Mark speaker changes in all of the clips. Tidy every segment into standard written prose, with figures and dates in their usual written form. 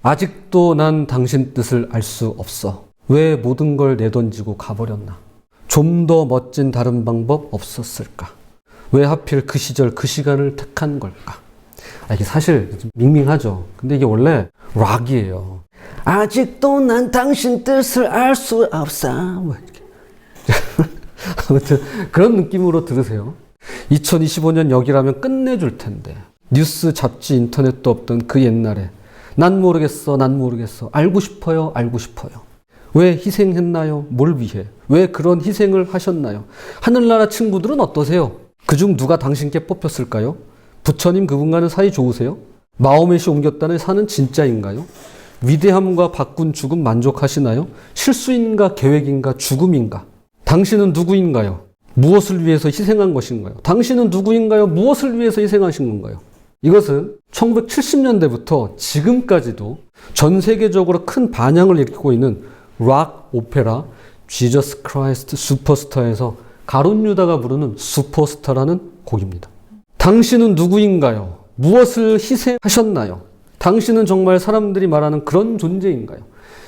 Speaker 1: 아직도 난 당신 뜻을 알 수 없어. 왜 모든 걸 내던지고 가버렸나? 좀 더 멋진 다른 방법 없었을까? 왜 하필 그 시절 그 시간을 택한 걸까? 이게 사실 좀 밍밍하죠. 근데 이게 원래 락이에요. 아직도 난 당신 뜻을 알 수 없어. 뭐 이렇게. 아무튼 그런 느낌으로 들으세요. 2025년 여기라면 끝내줄 텐데. 뉴스, 잡지, 인터넷도 없던 그 옛날에 난 모르겠어, 난 모르겠어. 알고 싶어요, 알고 싶어요. 왜 희생했나요? 뭘 위해? 왜 그런 희생을 하셨나요? 하늘나라 친구들은 어떠세요? 그중 누가 당신께 뽑혔을까요? 부처님 그분과는 사이 좋으세요? 마호멧이 옮겼다는 사는 진짜인가요? 위대함과 바꾼 죽음 만족하시나요? 실수인가 계획인가 죽음인가? 당신은 누구인가요? 무엇을 위해서 희생한 것인가요? 당신은 누구인가요? 무엇을 위해서 희생하신 건가요? 이것은 1970년대부터 지금까지도 전 세계적으로 큰 반향을 일으키고 있는 락 오페라 지저스 크라이스트 슈퍼스타에서 가룟 유다가 부르는 슈퍼스타라는 곡입니다. 당신은 누구인가요? 무엇을 희생하셨나요? 당신은 정말 사람들이 말하는 그런 존재인가요?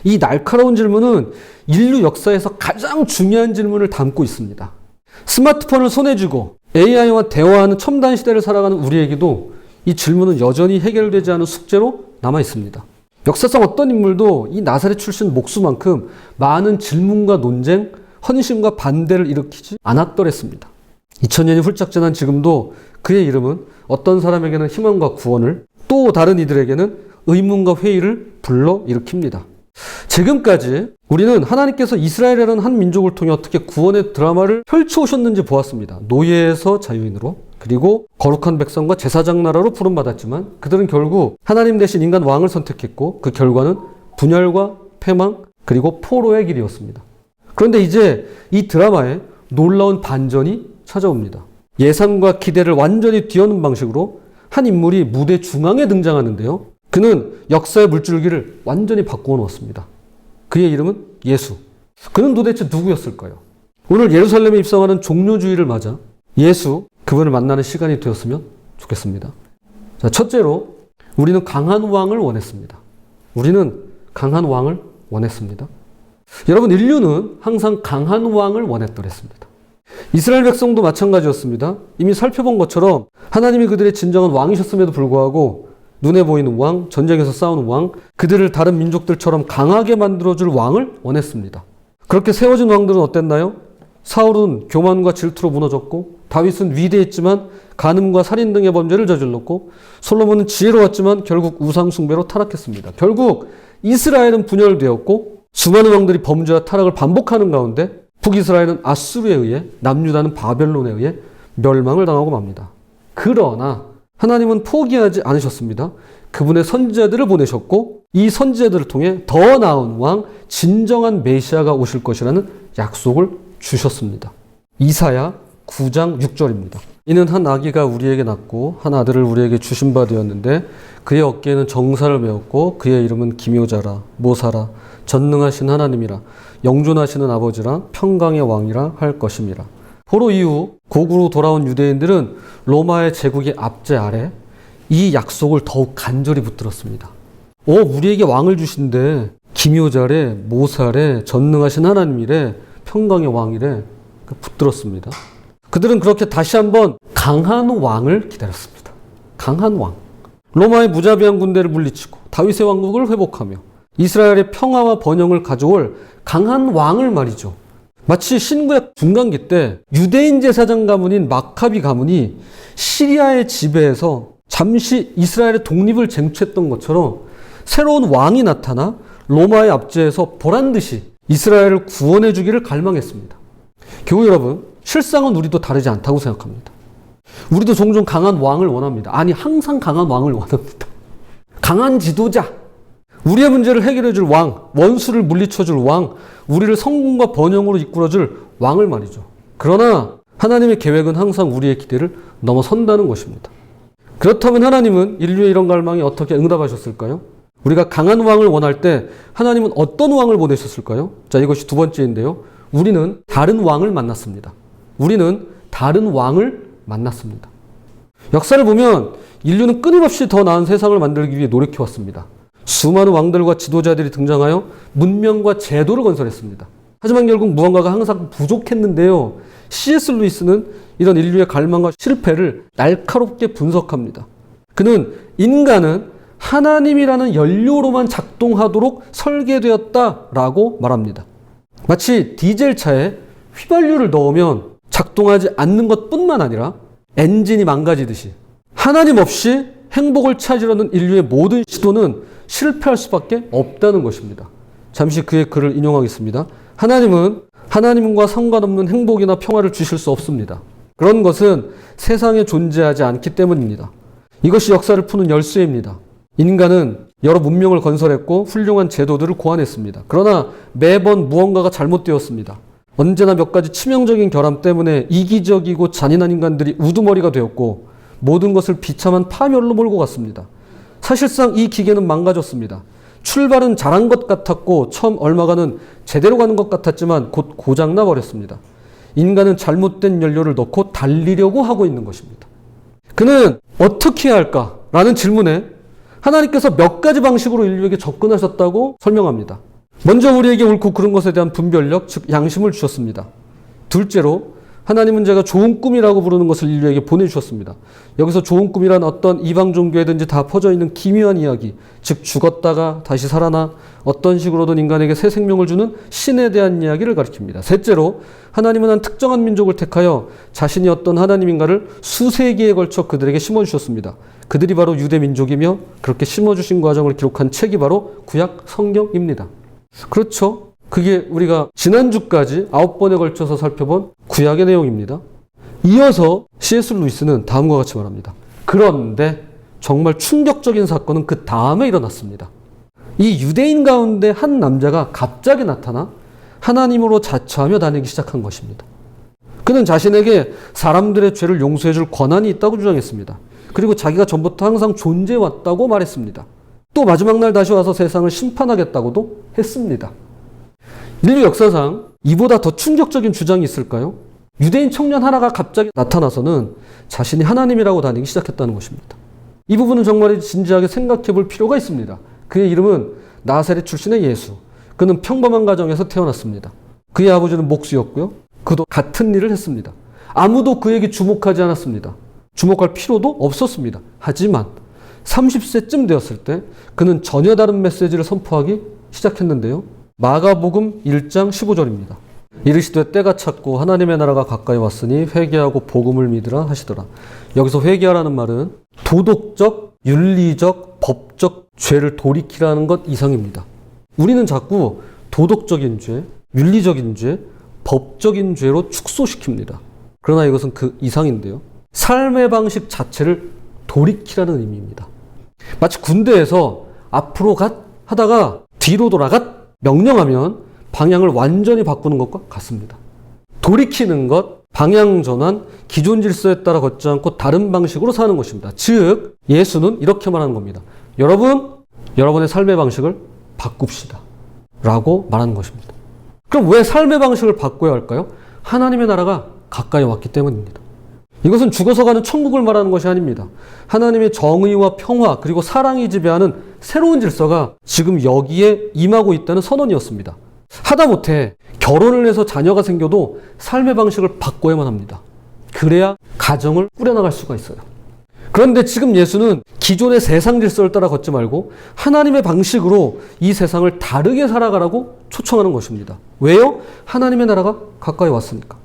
Speaker 1: 이 날카로운 질문은 인류 역사에서 가장 중요한 질문을 담고 있습니다. 스마트폰을 손에 쥐고 AI와 대화하는 첨단 시대를 살아가는 우리에게도 이 질문은 여전히 해결되지 않은 숙제로 남아 있습니다. 역사상 어떤 인물도 이 나사렛 출신 목수만큼 많은 질문과 논쟁, 헌신과 반대를 일으키지 않았더랬습니다. 2000년이 훌쩍 지난 지금도 그의 이름은 어떤 사람에게는 희망과 구원을, 또 다른 이들에게는 의문과 회의를 불러일으킵니다. 지금까지 우리는 하나님께서 이스라엘이라는 한 민족을 통해 어떻게 구원의 드라마를 펼쳐오셨는지 보았습니다. 노예에서 자유인으로, 그리고 거룩한 백성과 제사장 나라로 부름받았지만 그들은 결국 하나님 대신 인간 왕을 선택했고 그 결과는 분열과 패망 그리고 포로의 길이었습니다. 그런데 이제 이 드라마에 놀라운 반전이 찾아옵니다. 예상과 기대를 완전히 뒤엎는 방식으로 한 인물이 무대 중앙에 등장하는데요. 그는 역사의 물줄기를 완전히 바꾸어 놓았습니다. 그의 이름은 예수. 그는 도대체 누구였을까요? 오늘 예루살렘에 입성하는 종료주의를 맞아 예수, 그분을 만나는 시간이 되었으면 좋겠습니다. 자, 첫째로 우리는 강한 왕을 원했습니다. 우리는 강한 왕을 원했습니다. 여러분, 인류는 항상 강한 왕을 원했더랬습니다. 이스라엘 백성도 마찬가지였습니다. 이미 살펴본 것처럼 하나님이 그들의 진정한 왕이셨음에도 불구하고 눈에 보이는 왕, 전쟁에서 싸우는 왕, 그들을 다른 민족들처럼 강하게 만들어줄 왕을 원했습니다. 그렇게 세워진 왕들은 어땠나요? 사울은 교만과 질투로 무너졌고, 다윗은 위대했지만 간음과 살인 등의 범죄를 저질렀고, 솔로몬은 지혜로웠지만 결국 우상 숭배로 타락했습니다. 결국 이스라엘은 분열되었고 수많은 왕들이 범죄와 타락을 반복하는 가운데 북이스라엘은 아수르에 의해, 남유다는 바벨론에 의해 멸망을 당하고 맙니다. 그러나 하나님은 포기하지 않으셨습니다. 그분의 선지자들을 보내셨고 이 선지자들을 통해 더 나은 왕, 진정한 메시아가 오실 것이라는 약속을 주셨습니다. 이사야 9장 6절입니다. 이는 한 아기가 우리에게 낳고 한 아들을 우리에게 주신 바 되었는데 그의 어깨에는 정사를 메었고 그의 이름은 기묘자라, 모사라, 전능하신 하나님이라, 영존하시는 아버지라, 평강의 왕이라 할 것임이라. 포로 이후 고국으로 돌아온 유대인들은 로마의 제국의 압제 아래 이 약속을 더욱 간절히 붙들었습니다. 우리에게 왕을 주신대, 기묘자래, 모사래, 전능하신 하나님이래, 평강의 왕이래, 붙들었습니다. 그들은 그렇게 다시 한번 강한 왕을 기다렸습니다. 강한 왕. 로마의 무자비한 군대를 물리치고 다윗의 왕국을 회복하며 이스라엘의 평화와 번영을 가져올 강한 왕을 말이죠. 마치 신구약 중간기 때 유대인 제사장 가문인 마카비 가문이 시리아의 지배에서 잠시 이스라엘의 독립을 쟁취했던 것처럼 새로운 왕이 나타나 로마의 압제에서 보란듯이 이스라엘을 구원해 주기를 갈망했습니다. 교우 여러분, 실상은 우리도 다르지 않다고 생각합니다. 우리도 종종 강한 왕을 원합니다. 아니, 항상 강한 왕을 원합니다. 강한 지도자, 우리의 문제를 해결해 줄 왕, 원수를 물리쳐 줄 왕, 우리를 성공과 번영으로 이끌어 줄 왕을 말이죠. 그러나 하나님의 계획은 항상 우리의 기대를 넘어선다는 것입니다. 그렇다면 하나님은 인류의 이런 갈망에 어떻게 응답하셨을까요? 우리가 강한 왕을 원할 때 하나님은 어떤 왕을 보내셨을까요? 자, 이것이 두 번째인데요. 우리는 다른 왕을 만났습니다. 우리는 다른 왕을 만났습니다. 역사를 보면 인류는 끊임없이 더 나은 세상을 만들기 위해 노력해왔습니다. 수많은 왕들과 지도자들이 등장하여 문명과 제도를 건설했습니다. 하지만 결국 무언가가 항상 부족했는데요. C.S. 루이스는 이런 인류의 갈망과 실패를 날카롭게 분석합니다. 그는 인간은 하나님이라는 연료로만 작동하도록 설계되었다라고 말합니다. 마치 디젤차에 휘발유를 넣으면 작동하지 않는 것뿐만 아니라 엔진이 망가지듯이 하나님 없이 행복을 찾으려는 인류의 모든 시도는 실패할 수밖에 없다는 것입니다. 잠시 그의 글을 인용하겠습니다. 하나님은 하나님과 상관없는 행복이나 평화를 주실 수 없습니다. 그런 것은 세상에 존재하지 않기 때문입니다. 이것이 역사를 푸는 열쇠입니다. 인간은 여러 문명을 건설했고 훌륭한 제도들을 고안했습니다. 그러나 매번 무언가가 잘못되었습니다. 언제나 몇 가지 치명적인 결함 때문에 이기적이고 잔인한 인간들이 우두머리가 되었고 모든 것을 비참한 파멸로 몰고 갔습니다. 사실상 이 기계는 망가졌습니다. 출발은 잘한 것 같았고 처음 얼마간은 제대로 가는 것 같았지만 곧 고장나 버렸습니다. 인간은 잘못된 연료를 넣고 달리려고 하고 있는 것입니다. 그는 어떻게 해야 할까라는 질문에 하나님께서 몇 가지 방식으로 인류에게 접근하셨다고 설명합니다. 먼저 우리에게 옳고 그른 것에 대한 분별력, 즉 양심을 주셨습니다. 둘째로 하나님은 제가 좋은 꿈이라고 부르는 것을 인류에게 보내주셨습니다. 여기서 좋은 꿈이란 어떤 이방 종교에든지 다 퍼져 있는 기묘한 이야기, 즉 죽었다가 다시 살아나 어떤 식으로든 인간에게 새 생명을 주는 신에 대한 이야기를 가리킵니다. 셋째로 하나님은 한 특정한 민족을 택하여 자신이 어떤 하나님인가를 수세기에 걸쳐 그들에게 심어주셨습니다. 그들이 바로 유대 민족이며 그렇게 심어주신 과정을 기록한 책이 바로 구약 성경입니다. 그렇죠? 그게 우리가 지난주까지 9번에 걸쳐서 살펴본 구약의 내용입니다. 이어서 C.S. 루이스는 다음과 같이 말합니다. 그런데 정말 충격적인 사건은 그 다음에 일어났습니다. 이 유대인 가운데 한 남자가 갑자기 나타나 하나님으로 자처하며 다니기 시작한 것입니다. 그는 자신에게 사람들의 죄를 용서해 줄 권한이 있다고 주장했습니다. 그리고 자기가 전부터 항상 존재해왔다고 말했습니다. 또 마지막 날 다시 와서 세상을 심판하겠다고도 했습니다. 인류 역사상 이보다 더 충격적인 주장이 있을까요? 유대인 청년 하나가 갑자기 나타나서는 자신이 하나님이라고 다니기 시작했다는 것입니다. 이 부분은 정말 진지하게 생각해 볼 필요가 있습니다. 그의 이름은 나사렛 출신의 예수. 그는 평범한 가정에서 태어났습니다. 그의 아버지는 목수였고요. 그도 같은 일을 했습니다. 아무도 그에게 주목하지 않았습니다. 주목할 필요도 없었습니다. 하지만 30세쯤 되었을 때 그는 전혀 다른 메시지를 선포하기 시작했는데요. 마가복음 1장 15절입니다. 이르시되 때가 찼고 하나님의 나라가 가까이 왔으니 회개하고 복음을 믿으라 하시더라. 여기서 회개하라는 말은 도덕적, 윤리적, 법적 죄를 돌이키라는 것 이상입니다. 우리는 자꾸 도덕적인 죄, 윤리적인 죄, 법적인 죄로 축소시킵니다. 그러나 이것은 그 이상인데요. 삶의 방식 자체를 돌이키라는 의미입니다. 마치 군대에서 앞으로 갓 하다가 뒤로 돌아갓 명령하면 방향을 완전히 바꾸는 것과 같습니다. 돌이키는 것, 방향 전환, 기존 질서에 따라 걷지 않고 다른 방식으로 사는 것입니다. 즉 예수는 이렇게 말하는 겁니다. 여러분의 삶의 방식을 바꿉시다 라고 말하는 것입니다. 그럼 왜 삶의 방식을 바꿔야 할까요? 하나님의 나라가 가까이 왔기 때문입니다. 이것은 죽어서 가는 천국을 말하는 것이 아닙니다. 하나님의 정의와 평화 그리고 사랑이 지배하는 새로운 질서가 지금 여기에 임하고 있다는 선언이었습니다. 하다못해 결혼을 해서 자녀가 생겨도 삶의 방식을 바꿔야만 합니다. 그래야 가정을 꾸려나갈 수가 있어요. 그런데 지금 예수는 기존의 세상 질서를 따라 걷지 말고 하나님의 방식으로 이 세상을 다르게 살아가라고 초청하는 것입니다. 왜요? 하나님의 나라가 가까이 왔으니까.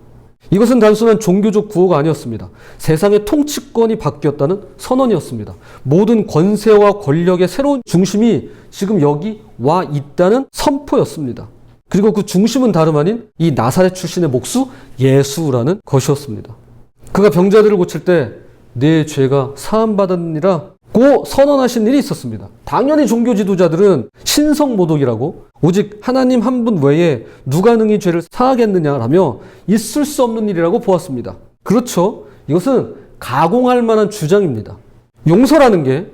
Speaker 1: 이것은 단순한 종교적 구호가 아니었습니다. 세상의 통치권이 바뀌었다는 선언이었습니다. 모든 권세와 권력의 새로운 중심이 지금 여기 와 있다는 선포였습니다. 그리고 그 중심은 다름 아닌 이 나사렛 출신의 목수 예수라는 것이었습니다. 그가 병자들을 고칠 때 내 죄가 사함받았느니라고 선언하신 일이 있었습니다. 당연히 종교 지도자들은 신성모독이라고 오직 하나님 한 분 외에 누가 능히 죄를 사하겠느냐라며 있을 수 없는 일이라고 보았습니다. 그렇죠. 이것은 가공할 만한 주장입니다. 용서라는 게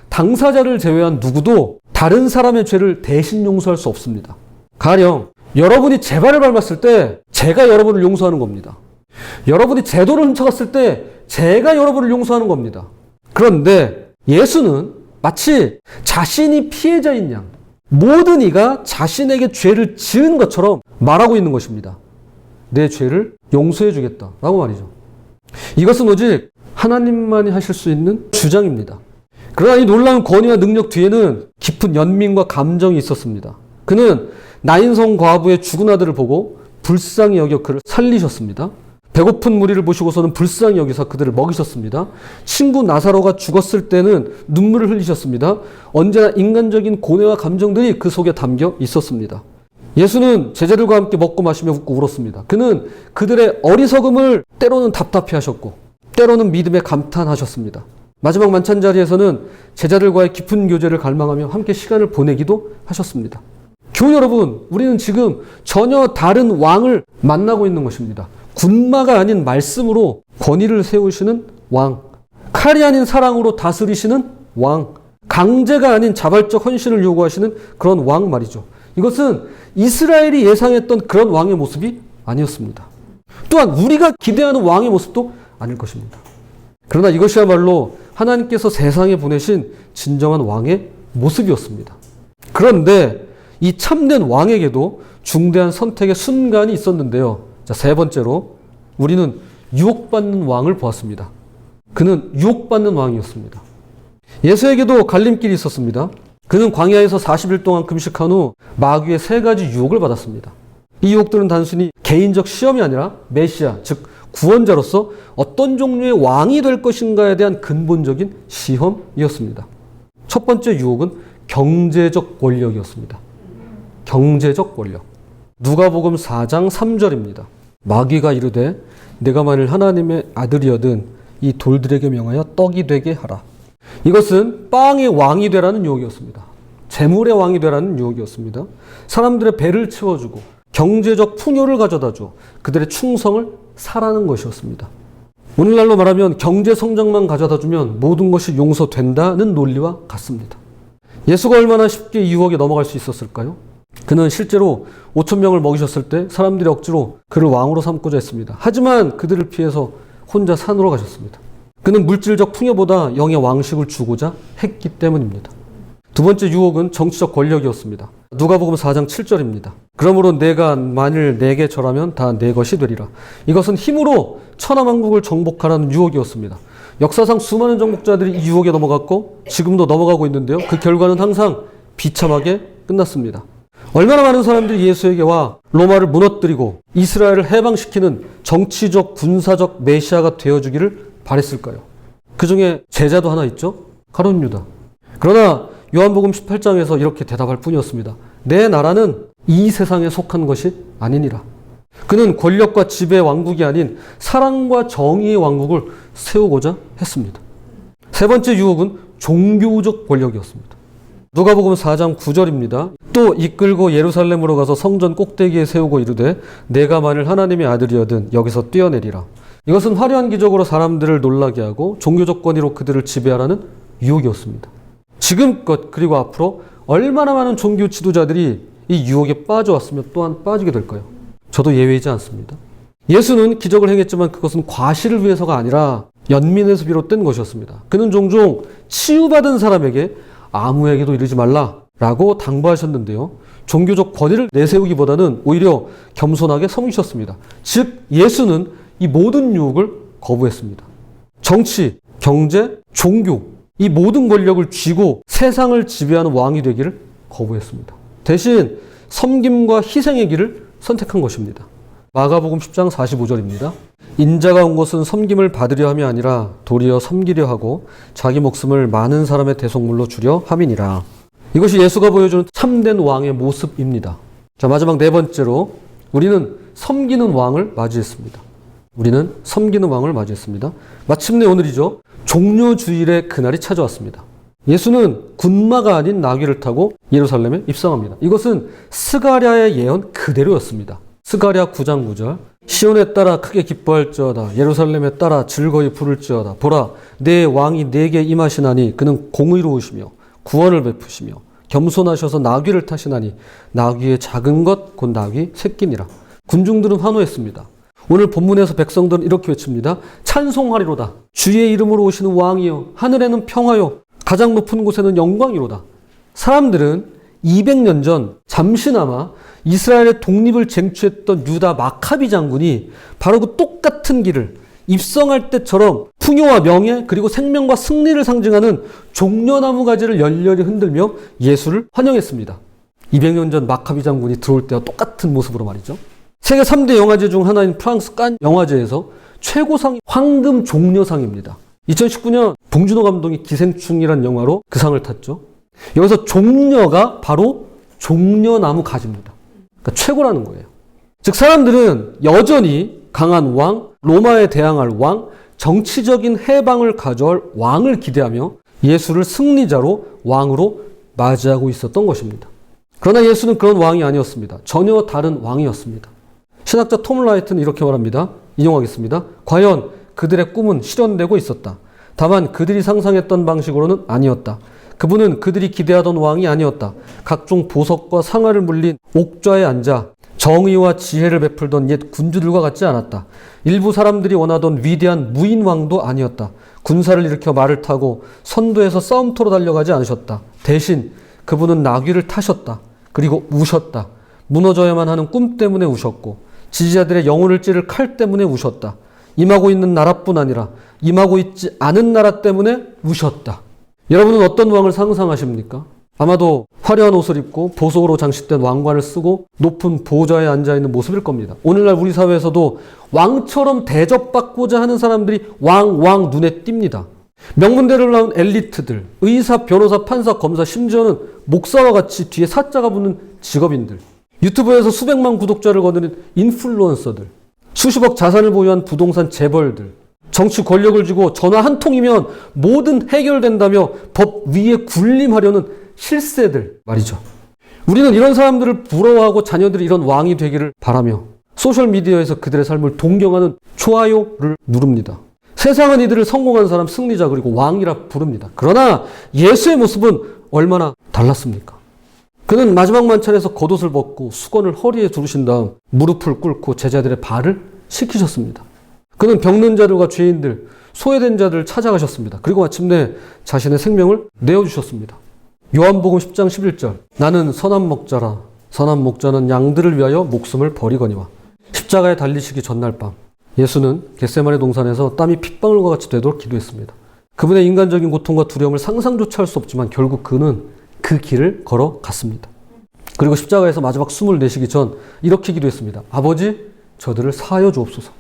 Speaker 1: 당사자를 제외한 누구도 다른 사람의 죄를 대신 용서할 수 없습니다. 가령 여러분이 제 발을 밟았을 때 제가 여러분을 용서하는 겁니다. 여러분이 제 돌을 훔쳐갔을 때 제가 여러분을 용서하는 겁니다. 그런데 예수는 마치 자신이 피해자인 양, 모든 이가 자신에게 죄를 지은 것처럼 말하고 있는 것입니다. 내 죄를 용서해 주겠다라고 말이죠. 이것은 오직 하나님만이 하실 수 있는 주장입니다. 그러나 이 놀라운 권위와 능력 뒤에는 깊은 연민과 감정이 있었습니다. 그는 나인성 과부의 죽은 아들을 보고 불쌍히 여겨 그를 살리셨습니다. 배고픈 무리를 보시고서는 불쌍히 여기서 그들을 먹이셨습니다. 친구 나사로가 죽었을 때는 눈물을 흘리셨습니다. 언제나 인간적인 고뇌와 감정들이 그 속에 담겨 있었습니다. 예수는 제자들과 함께 먹고 마시며 웃고 울었습니다. 그는 그들의 어리석음을 때로는 답답해하셨고 때로는 믿음에 감탄하셨습니다. 마지막 만찬 자리에서는 제자들과의 깊은 교제를 갈망하며 함께 시간을 보내기도 하셨습니다. 교우 여러분, 우리는 지금 전혀 다른 왕을 만나고 있는 것입니다. 군마가 아닌 말씀으로 권위를 세우시는 왕, 칼이 아닌 사랑으로 다스리시는 왕, 강제가 아닌 자발적 헌신을 요구하시는 그런 왕 말이죠. 이것은 이스라엘이 예상했던 그런 왕의 모습이 아니었습니다. 또한 우리가 기대하는 왕의 모습도 아닐 것입니다. 그러나 이것이야말로 하나님께서 세상에 보내신 진정한 왕의 모습이었습니다. 그런데 이 참된 왕에게도 중대한 선택의 순간이 있었는데요. 자, 세 번째로 우리는 유혹받는 왕을 보았습니다. 그는 유혹받는 왕이었습니다. 예수에게도 갈림길이 있었습니다. 그는 광야에서 40일 동안 금식한 후 마귀의 3가지 유혹을 받았습니다. 이 유혹들은 단순히 개인적 시험이 아니라 메시아, 즉 구원자로서 어떤 종류의 왕이 될 것인가에 대한 근본적인 시험이었습니다. 첫 번째 유혹은 경제적 권력이었습니다. 경제적 권력. 누가복음 4장 3절입니다. 마귀가 이르되 내가 만일 하나님의 아들이여든 이 돌들에게 명하여 떡이 되게 하라. 이것은 빵의 왕이 되라는 유혹이었습니다. 재물의 왕이 되라는 유혹이었습니다. 사람들의 배를 채워주고 경제적 풍요를 가져다줘 그들의 충성을 사라는 것이었습니다. 오늘날로 말하면 경제 성장만 가져다주면 모든 것이 용서된다는 논리와 같습니다. 예수가 얼마나 쉽게 이 유혹에 넘어갈 수 있었을까요? 그는 실제로 5,000명을 먹이셨을 때 사람들이 억지로 그를 왕으로 삼고자 했습니다. 하지만 그들을 피해서 혼자 산으로 가셨습니다. 그는 물질적 풍요보다 영의 왕식을 주고자 했기 때문입니다. 두 번째 유혹은 정치적 권력이었습니다. 누가복음 4장 7절입니다. 그러므로 내가 만일 내게 절하면 다 내 것이 되리라. 이것은 힘으로 천하만국을 정복하라는 유혹이었습니다. 역사상 수많은 정복자들이 이 유혹에 넘어갔고 지금도 넘어가고 있는데요. 그 결과는 항상 비참하게 끝났습니다. 얼마나 많은 사람들이 예수에게 와 로마를 무너뜨리고 이스라엘을 해방시키는 정치적, 군사적 메시아가 되어주기를 바랬을까요? 그 중에 제자도 하나 있죠? 가룟 유다. 그러나 요한복음 18장에서 이렇게 대답할 뿐이었습니다. 내 나라는 이 세상에 속한 것이 아니니라. 그는 권력과 지배의 왕국이 아닌 사랑과 정의의 왕국을 세우고자 했습니다. 세 번째 유혹은 종교적 권력이었습니다. 누가복음 4장 9절입니다. 또 이끌고 예루살렘으로 가서 성전 꼭대기에 세우고 이르되 내가 만일 하나님의 아들이여든 여기서 뛰어내리라. 이것은 화려한 기적으로 사람들을 놀라게 하고 종교적 권위로 그들을 지배하라는 유혹이었습니다. 지금껏 그리고 앞으로 얼마나 많은 종교 지도자들이 이 유혹에 빠져왔으며 또한 빠지게 될까요? 저도 예외이지 않습니다. 예수는 기적을 행했지만 그것은 과실을 위해서가 아니라 연민에서 비롯된 것이었습니다. 그는 종종 치유받은 사람에게 아무에게도 이르지 말라라고 당부하셨는데요. 종교적 권위를 내세우기보다는 오히려 겸손하게 섬기셨습니다. 즉 예수는 이 모든 유혹을 거부했습니다. 정치, 경제, 종교 이 모든 권력을 쥐고 세상을 지배하는 왕이 되기를 거부했습니다. 대신 섬김과 희생의 길을 선택한 것입니다. 마가복음 10장 45절입니다. 인자가 온 것은 섬김을 받으려 함이 아니라 도리어 섬기려 하고 자기 목숨을 많은 사람의 대속물로 주려 함이니라. 이것이 예수가 보여주는 참된 왕의 모습입니다. 자, 마지막 네 번째로 우리는 섬기는 왕을 맞이했습니다. 우리는 섬기는 왕을 맞이했습니다. 마침내 오늘이죠. 종료주일의 그날이 찾아왔습니다. 예수는 군마가 아닌 나귀를 타고 예루살렘에 입성합니다. 이것은 스가랴의 예언 그대로였습니다. 스가랴 9장 9절 시온에 따라 크게 기뻐할지어다 예루살렘에 따라 즐거이 부를지어다 보라 내 왕이 내게 임하시나니 그는 공의로우시며 구원을 베푸시며 겸손하셔서 나귀를 타시나니 나귀의 작은 것 곧 나귀 새끼니라. 군중들은 환호했습니다. 오늘 본문에서 백성들은 이렇게 외칩니다. 찬송하리로다. 주의 이름으로 오시는 왕이여 하늘에는 평화요 가장 높은 곳에는 영광이로다. 사람들은 200년 전 잠시나마 이스라엘의 독립을 쟁취했던 유다 마카비 장군이 바로 그 똑같은 길을 입성할 때처럼 풍요와 명예 그리고 생명과 승리를 상징하는 종려나무 가지를 열렬히 흔들며 예수를 환영했습니다. 200년 전 마카비 장군이 들어올 때와 똑같은 모습으로 말이죠. 세계 3대 영화제 중 하나인 프랑스 칸 영화제에서 최고상이 황금 종려상입니다. 2019년 봉준호 감독이 기생충이란 영화로 그 상을 탔죠. 여기서 종려가 바로 종려나무 가지입니다. 그러니까 최고라는 거예요. 즉 사람들은 여전히 강한 왕, 로마에 대항할 왕, 정치적인 해방을 가져올 왕을 기대하며 예수를 승리자로 왕으로 맞이하고 있었던 것입니다. 그러나 예수는 그런 왕이 아니었습니다. 전혀 다른 왕이었습니다. 신학자 톰 라이트는 이렇게 말합니다. 인용하겠습니다. 과연 그들의 꿈은 실현되고 있었다. 다만 그들이 상상했던 방식으로는 아니었다. 그분은 그들이 기대하던 왕이 아니었다. 각종 보석과 상아를 물린 옥좌에 앉아 정의와 지혜를 베풀던 옛 군주들과 같지 않았다. 일부 사람들이 원하던 위대한 무인왕도 아니었다. 군사를 일으켜 말을 타고 선두에서 싸움터로 달려가지 않으셨다. 대신 그분은 나귀를 타셨다. 그리고 우셨다. 무너져야만 하는 꿈 때문에 우셨고 지지자들의 영혼을 찌를 칼 때문에 우셨다. 임하고 있는 나라뿐 아니라 임하고 있지 않은 나라 때문에 우셨다. 여러분은 어떤 왕을 상상하십니까? 아마도 화려한 옷을 입고 보석으로 장식된 왕관을 쓰고 높은 보좌에 앉아있는 모습일 겁니다. 오늘날 우리 사회에서도 왕처럼 대접받고자 하는 사람들이 왕 눈에 띕니다. 명문대를 나온 엘리트들, 의사, 변호사, 판사, 검사, 심지어는 목사와 같이 뒤에 사자가 붙는 직업인들, 유튜브에서 수백만 구독자를 거느린 인플루언서들, 수십억 자산을 보유한 부동산 재벌들, 정치 권력을 쥐고 전화 한 통이면 뭐든 해결된다며 법 위에 군림하려는 실세들 말이죠. 우리는 이런 사람들을 부러워하고 자녀들이 이런 왕이 되기를 바라며 소셜미디어에서 그들의 삶을 동경하는 좋아요를 누릅니다. 세상은 이들을 성공한 사람, 승리자 그리고 왕이라 부릅니다. 그러나 예수의 모습은 얼마나 달랐습니까? 그는 마지막 만찬에서 겉옷을 벗고 수건을 허리에 두르신 다음 무릎을 꿇고 제자들의 발을 씻기셨습니다. 그는 병든 자들과 죄인들, 소외된 자들을 찾아가셨습니다. 그리고 마침내 자신의 생명을 내어주셨습니다. 요한복음 10장 11절 나는 선한 목자라 선한 목자는 양들을 위하여 목숨을 버리거니와. 십자가에 달리시기 전날 밤 예수는 겟세마네 동산에서 땀이 핏방울과 같이 되도록 기도했습니다. 그분의 인간적인 고통과 두려움을 상상조차 할 수 없지만 결국 그는 그 길을 걸어갔습니다. 그리고 십자가에서 마지막 숨을 내쉬기 전 이렇게 기도했습니다. 아버지, 저들을 사하여 주옵소서.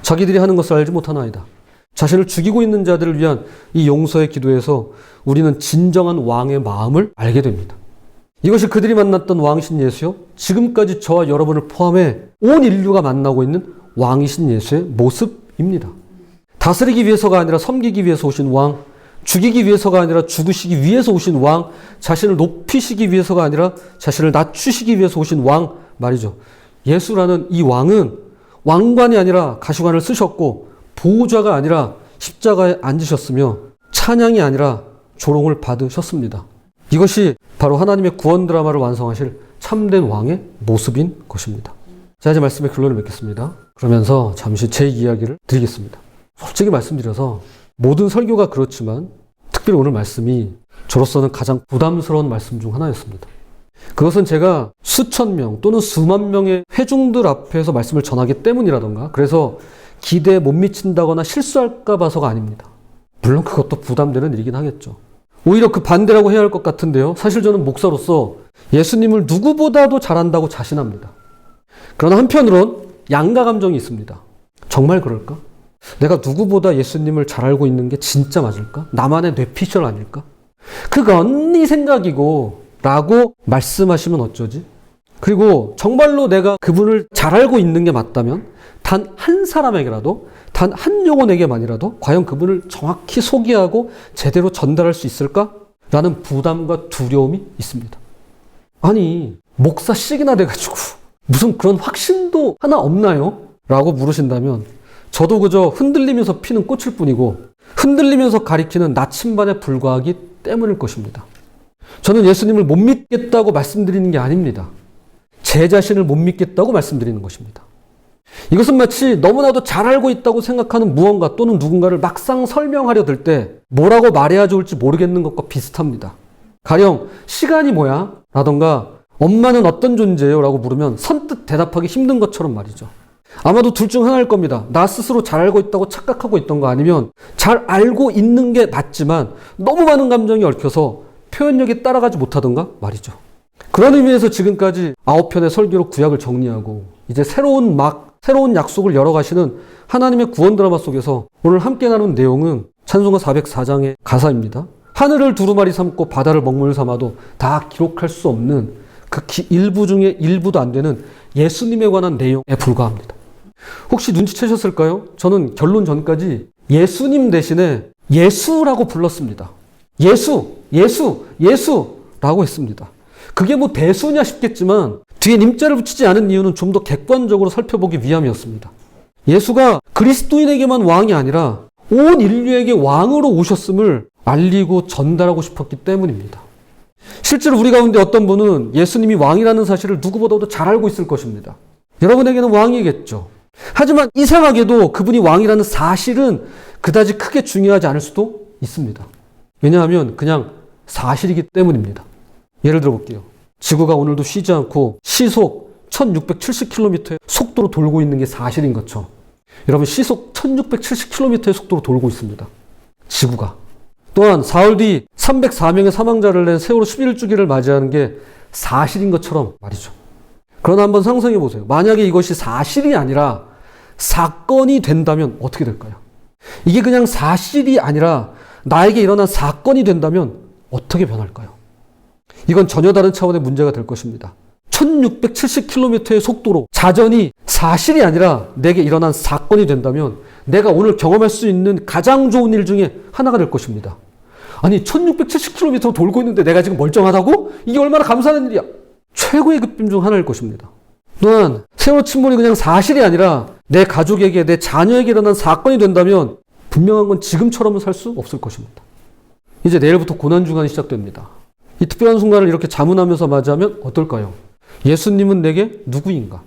Speaker 1: 자기들이 하는 것을 알지 못하나이다. 자신을 죽이고 있는 자들을 위한 이 용서의 기도에서 우리는 진정한 왕의 마음을 알게 됩니다. 이것이 그들이 만났던 왕이신 예수요, 지금까지 저와 여러분을 포함해 온 인류가 만나고 있는 왕이신 예수의 모습입니다. 다스리기 위해서가 아니라 섬기기 위해서 오신 왕, 죽이기 위해서가 아니라 죽으시기 위해서 오신 왕, 자신을 높이시기 위해서가 아니라 자신을 낮추시기 위해서 오신 왕 말이죠. 예수라는 이 왕은 왕관이 아니라 가시관을 쓰셨고 보좌가 아니라 십자가에 앉으셨으며 찬양이 아니라 조롱을 받으셨습니다. 이것이 바로 하나님의 구원 드라마를 완성하실 참된 왕의 모습인 것입니다. 자, 이제 말씀의 결론을 맺겠습니다. 그러면서 잠시 제 이야기를 드리겠습니다. 솔직히 말씀드려서 모든 설교가 그렇지만 특별히 오늘 말씀이 저로서는 가장 부담스러운 말씀 중 하나였습니다. 그것은 제가 수천 명 또는 수만 명의 회중들 앞에서 말씀을 전하기 때문이라던가 그래서 기대에 못 미친다거나 실수할까 봐서가 아닙니다. 물론 그것도 부담되는 일이긴 하겠죠. 오히려 그 반대라고 해야 할 것 같은데요. 사실 저는 목사로서 예수님을 누구보다도 잘한다고 자신합니다. 그러나 한편으론 양가 감정이 있습니다. 정말 그럴까? 내가 누구보다 예수님을 잘 알고 있는 게 진짜 맞을까? 나만의 뇌피셜 아닐까? 그건 네 생각이고 라고 말씀하시면 어쩌지? 그리고 정말로 내가 그분을 잘 알고 있는 게 맞다면 단 한 사람에게라도 단 한 영혼에게만이라도 과연 그분을 정확히 소개하고 제대로 전달할 수 있을까? 라는 부담과 두려움이 있습니다. 아니 목사씩이나 돼가지고 무슨 그런 확신도 하나 없나요? 라고 물으신다면 저도 그저 흔들리면서 피는 꽃일 뿐이고 흔들리면서 가리키는 나침반에 불과하기 때문일 것입니다. 저는 예수님을 못 믿겠다고 말씀드리는 게 아닙니다. 제 자신을 못 믿겠다고 말씀드리는 것입니다. 이것은 마치 너무나도 잘 알고 있다고 생각하는 무언가 또는 누군가를 막상 설명하려 들 때 뭐라고 말해야 좋을지 모르겠는 것과 비슷합니다. 가령 시간이 뭐야? 라던가 엄마는 어떤 존재예요? 라고 물으면 선뜻 대답하기 힘든 것처럼 말이죠. 아마도 둘 중 하나일 겁니다. 나 스스로 잘 알고 있다고 착각하고 있던가 아니면 잘 알고 있는 게 맞지만 너무 많은 감정이 얽혀서 표현력이 따라가지 못하던가 말이죠. 그런 의미에서 지금까지 9편의 설교로 구약을 정리하고 이제 새로운 약속을 열어가시는 하나님의 구원 드라마 속에서 오늘 함께 나눈 내용은 찬송가 404장의 가사입니다. 하늘을 두루마리 삼고 바다를 먹물 삼아도 다 기록할 수 없는 그 일부 중에 일부도 안 되는 예수님에 관한 내용에 불과합니다. 혹시 눈치채셨을까요? 저는 결론 전까지 예수님 대신에 예수라고 불렀습니다. 예수라고 했습니다. 그게 뭐 대수냐 싶겠지만 뒤에 님자를 붙이지 않은 이유는 좀 더 객관적으로 살펴보기 위함이었습니다. 예수가 그리스도인에게만 왕이 아니라 온 인류에게 왕으로 오셨음을 알리고 전달하고 싶었기 때문입니다. 실제로 우리 가운데 어떤 분은 예수님이 왕이라는 사실을 누구보다도 잘 알고 있을 것입니다. 여러분에게는 왕이겠죠. 하지만 이상하게도 그분이 왕이라는 사실은 그다지 크게 중요하지 않을 수도 있습니다. 왜냐하면 그냥 사실이기 때문입니다. 예를 들어 볼게요. 지구가 오늘도 쉬지 않고 시속 1670km의 속도로 돌고 있는 게 사실인 것처럼 여러분 시속 1670km의 속도로 돌고 있습니다. 지구가. 또한 사흘 뒤 304명의 사망자를 낸 세월호 11주기를 맞이하는 게 사실인 것처럼 말이죠. 그러나 한번 상상해 보세요. 만약에 이것이 사실이 아니라 사건이 된다면 어떻게 될까요? 이게 그냥 사실이 아니라 나에게 일어난 사건이 된다면 어떻게 변할까요? 이건 전혀 다른 차원의 문제가 될 것입니다. 1670km의 속도로 자전이 사실이 아니라 내게 일어난 사건이 된다면 내가 오늘 경험할 수 있는 가장 좋은 일 중에 하나가 될 것입니다. 아니 1670km 돌고 있는데 내가 지금 멀쩡하다고? 이게 얼마나 감사한 일이야. 최고의 급빔 중 하나일 것입니다. 또한 세월호 침몰이 그냥 사실이 아니라 내 가족에게 내 자녀에게 일어난 사건이 된다면 분명한 건 지금처럼은 살 수 없을 것입니다. 이제 내일부터 고난주간이 시작됩니다. 이 특별한 순간을 이렇게 자문하면서 맞이하면 어떨까요? 예수님은 내게 누구인가?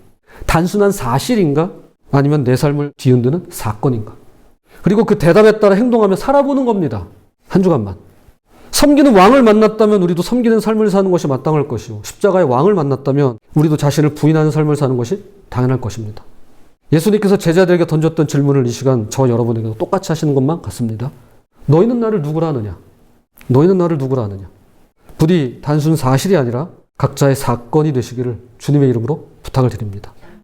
Speaker 1: 단순한 사실인가? 아니면 내 삶을 뒤흔드는 사건인가? 그리고 그 대답에 따라 행동하며 살아보는 겁니다. 한 주간만. 섬기는 왕을 만났다면 우리도 섬기는 삶을 사는 것이 마땅할 것이고 십자가의 왕을 만났다면 우리도 자신을 부인하는 삶을 사는 것이 당연할 것입니다. 예수님께서 제자들에게 던졌던 질문을 이 시간 저 여러분에게도 똑같이 하시는 것만 같습니다. 너희는 나를 누구라 하느냐? 너희는 나를 누구라 하느냐? 부디 단순 사실이 아니라 각자의 사건이 되시기를 주님의 이름으로 부탁을 드립니다.